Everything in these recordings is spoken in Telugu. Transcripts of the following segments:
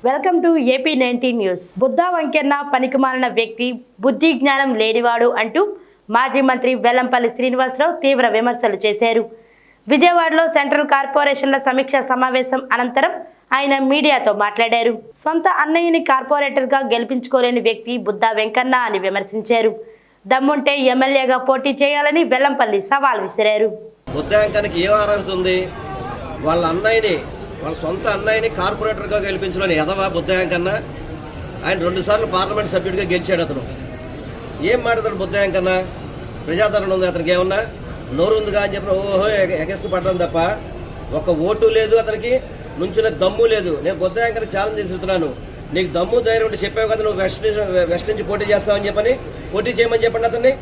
Welcome to AP 19 news. Buddha Venkanna పనికిమాలిన వ్యక్తి, బుద్ధి జ్ఞానం లేనివాడు అంటూ మాజీ మంత్రి వెల్లంపల్లి శ్రీనివాసరావు తీవ్ర విమర్శలు చేశారు. విజయవాడలో సెంట్రల్ కార్పొరేషన్ల సమీక్ష సమావేశం అనంతరం ఆయన మీడియాతో మాట్లాడారు. సొంత అన్నయ్యని కార్పొరేటర్గా గెలిపించుకోలేని వ్యక్తి బుద్ధా వెంకన్న అని విమర్శించారు. దమ్ముంటే ఎమ్మెల్యేగా పోటీ చేయాలని వెల్లంపల్లి సవాల్ విసిరారు. బుద్ధా వెంకన్నకి ఏం అర్హత ఉంది? వాళ్ళ సొంత అన్నయ్యని కార్పొరేటర్గా గెలిపించలేని ఎదవా బుద్ధా వెంకన్న. ఆయన 2 సార్లు పార్లమెంట్ సభ్యుడిగా గెలిచాడు. అతను ఏం మాట్లాడతాడు? బుద్ధా వెంకన్న ప్రజాదరణ ఉంది అతనికి, ఏమన్నా నోరు ఉందిగా అని చెప్పిన ఓహో ఎగస్కి పడడం తప్ప ఒక ఓటు లేదు అతనికి, నుంచిన దమ్ము లేదు. నేను బుద్ధా వెంకన్న ఛాలెంజ్ చేస్తున్నాను, నీకు దమ్ము ధైర్యం ఉంటే చెప్పావు కదా నువ్వు వెస్ట్ నుంచి పోటీ చేస్తావని చెప్పని, పోటీ చేయమని చెప్పండి, అతన్ని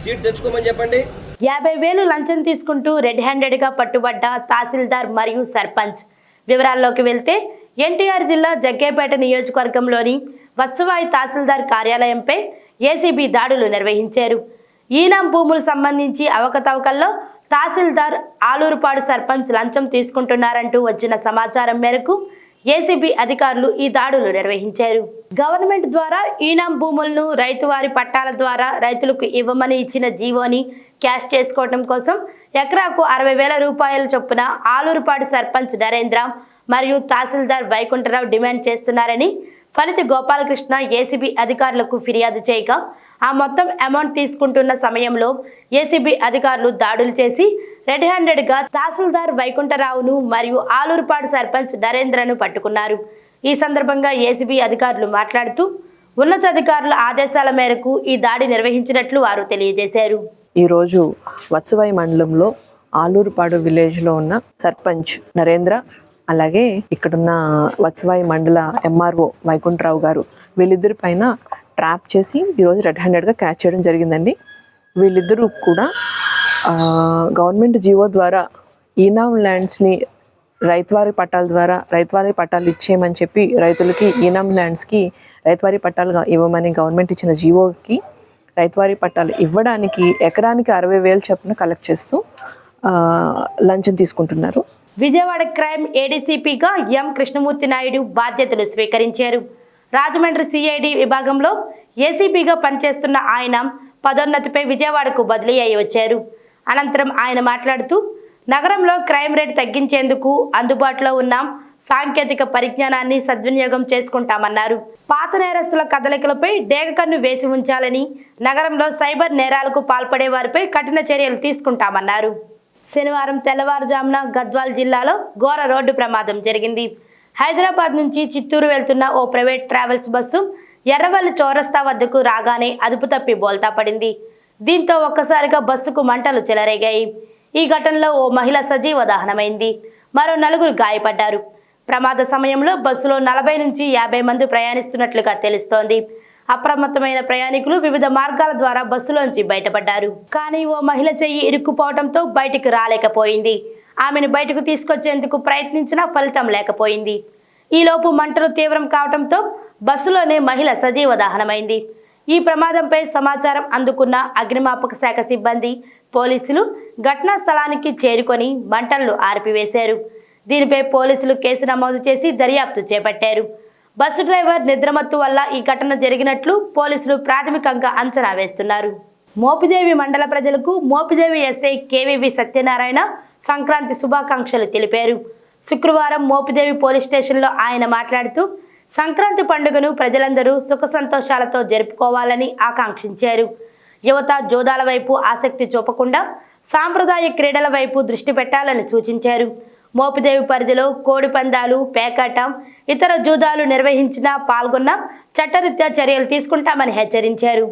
సీట్ తెచ్చుకోమని చెప్పండి. 50,000 లంచం తీసుకుంటూ రెడ్ హ్యాండెడ్గా పట్టుబడ్డ తహసీల్దార్ మరియు సర్పంచ్. వివరాల్లోకి వెళ్తే ఎన్టీఆర్ జిల్లా జగ్గేపేట నియోజకవర్గంలోని వత్సవాయి తహసీల్దార్ కార్యాలయంపై ఏసీబీ దాడులు నిర్వహించారు. ఈనాం భూములు సంబంధించి అవకతవకల్లో తహసీల్దార్, ఆలూరుపాడు సర్పంచ్ లంచం తీసుకుంటున్నారంటూ వచ్చిన సమాచారం మేరకు ఏసీబీ అధికారులు ఈ దాడులు నిర్వహించారు. గవర్నమెంట్ ద్వారా ఈనాం భూములను రైతువారి పట్టాల ద్వారా రైతులకు ఇవ్వమని ఇచ్చిన జీవోని క్యాష్ చేసుకోవడం కోసం ఎకరాకు 60,000 రూపాయల చొప్పున ఆలూరుపాడు సర్పంచ్ నరేంద్ర మరియు తహసీల్దార్ వైకుంఠరావు డిమాండ్ చేస్తున్నారని ఫలిత గోపాలకృష్ణ ఏసీబీ అధికారులకు ఫిర్యాదు చేయగా ఆ మొత్తం అమౌంట్ తీసుకుంటున్న సమయంలో ఏసీబీ అధికారులు దాడులు చేసి రెడ్ హ్యాండెడ్గా తహసీల్దార్ వైకుంఠరావును మరియు ఆలూరుపాడు సర్పంచ్ నరేంద్రను పట్టుకున్నారు. ఈ సందర్భంగా ఏసీబీ అధికారులు మాట్లాడుతూ ఉన్నతాధికారుల ఆదేశాల మేరకు ఈ దాడి నిర్వహించినట్లు వారు తెలియజేశారు. ఈరోజు వత్సవాయి మండలంలో ఆలూరుపాడు విలేజ్లో ఉన్న సర్పంచ్ నరేంద్ర, అలాగే ఇక్కడున్న వత్సవాయి మండల ఎంఆర్ఓ వైకుంఠరావు గారు, వీళ్ళిద్దరి పైన ట్రాప్ చేసి ఈరోజు రెడ్ హ్యాండెడ్గా క్యాచ్ చేయడం జరిగిందండి. వీళ్ళిద్దరూ కూడా గవర్నమెంట్ జీవో ద్వారా ఈనాం ల్యాండ్స్ని రైతువారి పట్టాల ద్వారా రైతువారి పట్టాలు ఇచ్చేయమని చెప్పి రైతులకి ఈనాం ల్యాండ్స్కి రైతువారి పట్టాలుగా ఇవ్వమని గవర్నమెంట్ ఇచ్చిన జీవోకి రైతువారి పట్టాలు ఇవ్వడానికి ఎకరానికి 60,000 చొప్పున కలెక్ట్ చేస్తూ లంచం తీసుకుంటున్నారు. విజయవాడ క్రైమ్ ఏడీసీపీగా ఎం కృష్ణమూర్తి నాయుడు బాధ్యతలు స్వీకరించారు. రాజమండ్రి సిఐడి విభాగంలో ఏసీపీగా పనిచేస్తున్న ఆయన పదోన్నతిపై విజయవాడకు బదిలీ అయి వచ్చారు. అనంతరం ఆయన మాట్లాడుతూ నగరంలో క్రైమ్ రేట్ తగ్గించేందుకు అందుబాటులో ఉన్న సాంకేతిక పరిజ్ఞానాన్ని సద్వినియోగం చేసుకుంటామన్నారు. పాత నేరస్తుల కదలికలపై డేగకన్ను వేసి ఉంచాలని, నగరంలో సైబర్ నేరాలకు పాల్పడే వారిపై కఠిన చర్యలు తీసుకుంటామన్నారు. శనివారం తెల్లవారుజామున గద్వాల్ జిల్లాలో ఘోర రోడ్డు ప్రమాదం జరిగింది. హైదరాబాద్ నుంచి చిత్తూరు వెళ్తున్న ఓ ప్రైవేట్ ట్రావెల్స్ బస్సు ఎర్రవల్లి చౌరస్తా వద్దకు రాగానే అదుపు తప్పి బోల్తా పడింది. దీంతో ఒక్కసారిగా బస్సుకు మంటలు చెలరేగాయి. ఈ ఘటనలో ఓ మహిళ సజీవ దహనమైంది. మరో 4 గాయపడ్డారు. ప్రమాద సమయంలో బస్సులో 40 నుంచి 50 మంది ప్రయాణిస్తున్నట్లుగా తెలుస్తోంది. అప్రమత్తమైన ప్రయాణికులు వివిధ మార్గాల ద్వారా బస్సులోంచి బయటపడ్డారు. కానీ ఓ మహిళ చెయ్యి ఇరుక్కుపోవడంతో బయటికి రాలేకపోయింది. ఆమెను బయటకు తీసుకొచ్చేందుకు ప్రయత్నించినా ఫలితం లేకపోయింది. ఈలోపు మంటలు తీవ్రం కావడంతో బస్సులోనే మహిళ సజీవ దహనమైంది. ఈ ప్రమాదంపై సమాచారం అందుకున్న అగ్నిమాపక శాఖ సిబ్బంది, పోలీసులు ఘటనా స్థలానికి చేరుకొని మంటలను ఆర్పివేశారు. దీనిపై పోలీసులు కేసు నమోదు చేసి దర్యాప్తు చేపట్టారు. బస్సు డ్రైవర్ నిద్రమత్తు వల్ల ఈ ఘటన జరిగినట్లు పోలీసులు ప్రాథమికంగా అంచనా వేస్తున్నారు. మోపిదేవి మండల ప్రజలకు మోపిదేవి ఎస్ఐ కేవీవి సత్యనారాయణ సంక్రాంతి శుభాకాంక్షలు తెలిపారు. శుక్రవారం మోపిదేవి పోలీస్ స్టేషన్లో ఆయన మాట్లాడుతూ సంక్రాంతి పండుగను ప్రజలందరూ సుఖ సంతోషాలతో జరుపుకోవాలని ఆకాంక్షించారు. యువత జోదాల వైపు ఆసక్తి చూపకుండా సాంప్రదాయ క్రీడల వైపు దృష్టి పెట్టాలని సూచించారు. మోపిదేవి పరిధిలో కోడి పందాలు, పేకాట, ఇతర జూదాలు నిర్వహించినా పాల్గొన్న చట్టరీత్యా చర్యలు తీసుకుంటామని హెచ్చరించారు.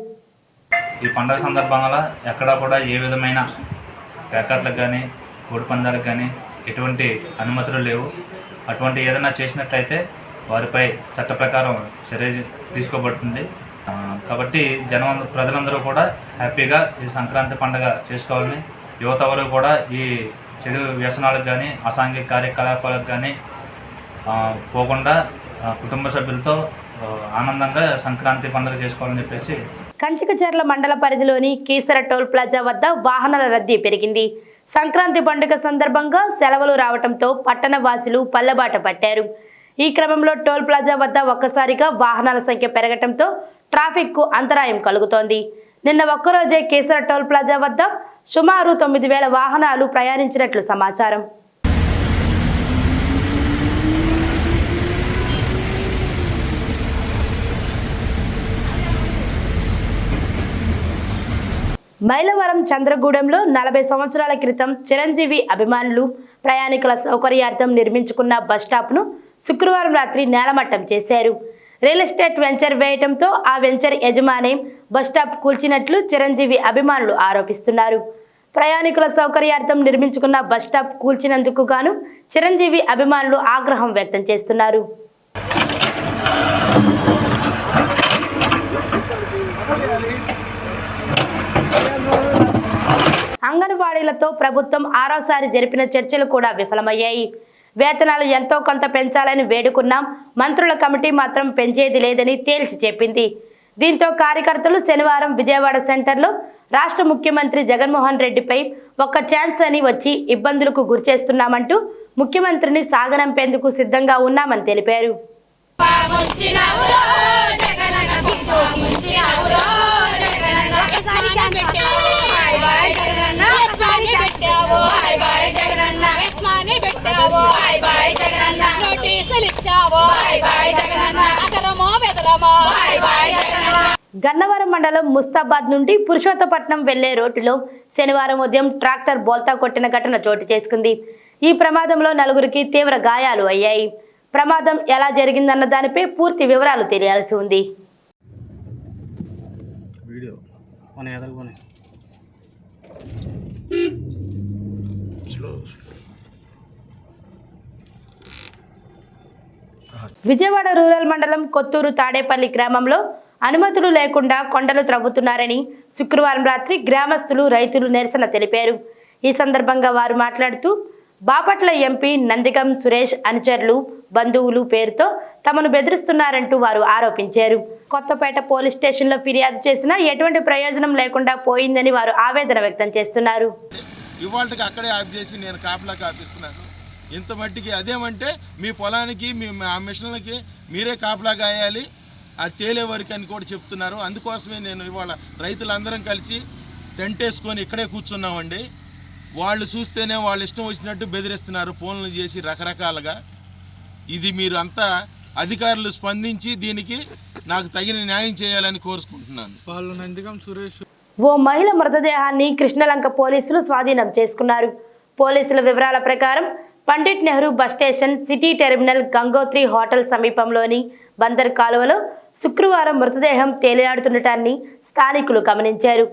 ఈ పండుగ సందర్భంగా ఎక్కడా కూడా ఏ విధమైన పేకాట్లకు కానీ కోడి పందాలకు కానీ ఎటువంటి అనుమతులు లేవు. అటువంటి ఏదైనా చేసినట్లయితే వారిపై చట్ట ప్రకారం చర్య తీసుకోబడుతుంది. కాబట్టి ప్రజలందరూ కూడా హ్యాపీగా ఈ సంక్రాంతి పండుగ చేసుకోవాలని, యువత వరకు కూడా ఈ చెడు వ్యసనాలకు కానీ అసాంఘిక కార్యకలాపాలకు కానీ పోకుండా కుటుంబ సభ్యులతో ఆనందంగా సంక్రాంతి పండుగ చేసుకోవాలని చెప్పేసి. కంచికచర్ల మండల పరిధిలోని కీసర టోల్ ప్లాజా వద్ద వాహనాల రద్దీ పెరిగింది. సంక్రాంతి పండుగ సందర్భంగా సెలవులు రావడంతో పట్టణ వాసులు పల్లెబాట పట్టారు. ఈ క్రమంలో టోల్ ప్లాజా వద్ద ఒక్కసారిగా వాహనాల సంఖ్య పెరగడంతో ట్రాఫిక్కు అంతరాయం కలుగుతోంది. నిన్న ఒక్కరోజే కేసర టోల్ ప్లాజా వద్ద సుమారు 9,000 వాహనాలు ప్రయాణించినట్లు సమాచారం. మైలవరం చంద్రగూడెంలో 40 సంవత్సరాల క్రితం చిరంజీవి అభిమానులు ప్రయాణికుల సౌకర్యార్థం నిర్మించుకున్న బస్టాప్ను శుక్రవారం రాత్రి నేలమట్టం చేశారు. రియల్ ఎస్టేట్ వెంచర్ వేయటంతో ఆ వెంచర్ యజమాని బస్టాప్ కూల్చినట్లు చిరంజీవి అభిమానులు ఆరోపిస్తున్నారు. ప్రయాణికుల సౌకర్యార్థం నిర్మించుకున్న బస్టాప్ కూల్చినందుకు గాను చిరంజీవి అభిమానులు ఆగ్రహం వ్యక్తం చేస్తున్నారు. అంగన్వాడీలతో ప్రభుత్వం 6వసారి జరిపిన చర్చలు కూడా విఫలమయ్యాయి. వేతనాలు ఎంతో కొంత పెంచాలని వేడుకున్నాం, మంత్రుల కమిటీ మాత్రం పెంచేది లేదని తేల్చి చెప్పింది. దీంతో కార్యకర్తలు శనివారం విజయవాడ సెంటర్లో రాష్ట్ర ముఖ్యమంత్రి జగన్మోహన్ రెడ్డిపై ఒక్క ఛాన్స్ అని వచ్చి ఇబ్బందులకు గురిచేస్తున్నామంటూ ముఖ్యమంత్రిని సాగనంపేందుకు సిద్ధంగా ఉన్నామని తెలిపారు. గన్నవరం మండలం ముస్తాబాద్ నుండి పురుషోత్తపట్నం వెళ్లే రోడ్డులో శనివారం ఉదయం ట్రాక్టర్ బోల్తా కొట్టిన ఘటన చోటు చేసుకుంది. ఈ ప్రమాదంలో 4గురికి తీవ్ర గాయాలు అయ్యాయి. ప్రమాదం ఎలా జరిగిందన్న దానిపై పూర్తి వివరాలు తెలియాల్సి ఉంది. విజయవాడ రూరల్ మండలం కొత్తూరు తాడేపల్లి గ్రామంలో అనుమతులు లేకుండా కొండలు త్రవ్వుతున్నారని శుక్రవారం రాత్రి గ్రామస్తులు రైతులు నిరసన తెలిపారు. ఈ సందర్భంగా వారు మాట్లాడుతూ బాపట్ల ఎంపీ నందిగం సురేష్ అనుచరులు బంధువులు పేరుతో తమను బెదిరిస్తున్నారంటూ వారు ఆరోపించారు. కొత్తపేట పోలీస్ స్టేషన్లో ఫిర్యాదు చేసినా ఎటువంటి ప్రయోజనం లేకుండా పోయిందని వారు ఆవేదన వ్యక్తం చేస్తున్నారు. ఇవాళకి అక్కడే ఆఫ్ చేసి నేను కాపలాకి ఆపిస్తున్నాను. ఇంత మట్టికి అదేమంటే మీ పొలానికి మీ ఆ మిషన్లకి మీరే కాపలా గాయాలి, అది తేలే వరకు అని కూడా చెప్తున్నారు. అందుకోసమే నేను ఇవాళ రైతులందరం కలిసి టెంట్ వేసుకొని ఇక్కడే కూర్చున్నామండి. వాళ్ళు చూస్తేనే వాళ్ళు ఇష్టం వచ్చినట్టు బెదిరిస్తున్నారు ఫోన్లు చేసి రకరకాలుగా. ఇది మీరు అంతా అధికారులు స్పందించి దీనికి నాకు తగిన న్యాయం చేయాలని కోరుకుంటున్నాను. వాళ్ళు నందిగం సురేష్ ఓ మహిళ మృతదేహాన్ని కృష్ణలంక పోలీసులు స్వాధీనం చేసుకున్నారు. పోలీసుల వివరాల ప్రకారం Pandit Nehru bus station city terminal Gangotri hotel సమీపంలోని బందర్ కాలువలో శుక్రవారం మృతదేహం తేలియాడుతుండటాన్ని స్థానికులు గమనించారు.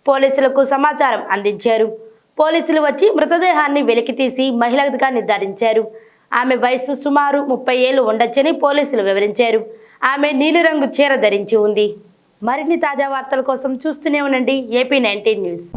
పోలీసులకు సమాచారం అందించారు. పోలీసులు వచ్చి మృతదేహాన్ని వెలికితీసి మహిళగా నిర్ధారించారు. ఆమె వయసు సుమారు 30 ఏళ్లు ఉండొచ్చని పోలీసులు వివరించారు. ఆమె నీలిరంగు చీర ధరించి ఉంది. మరిన్ని తాజా వార్తల కోసం చూస్తూనే ఉండండి AP19 న్యూస్.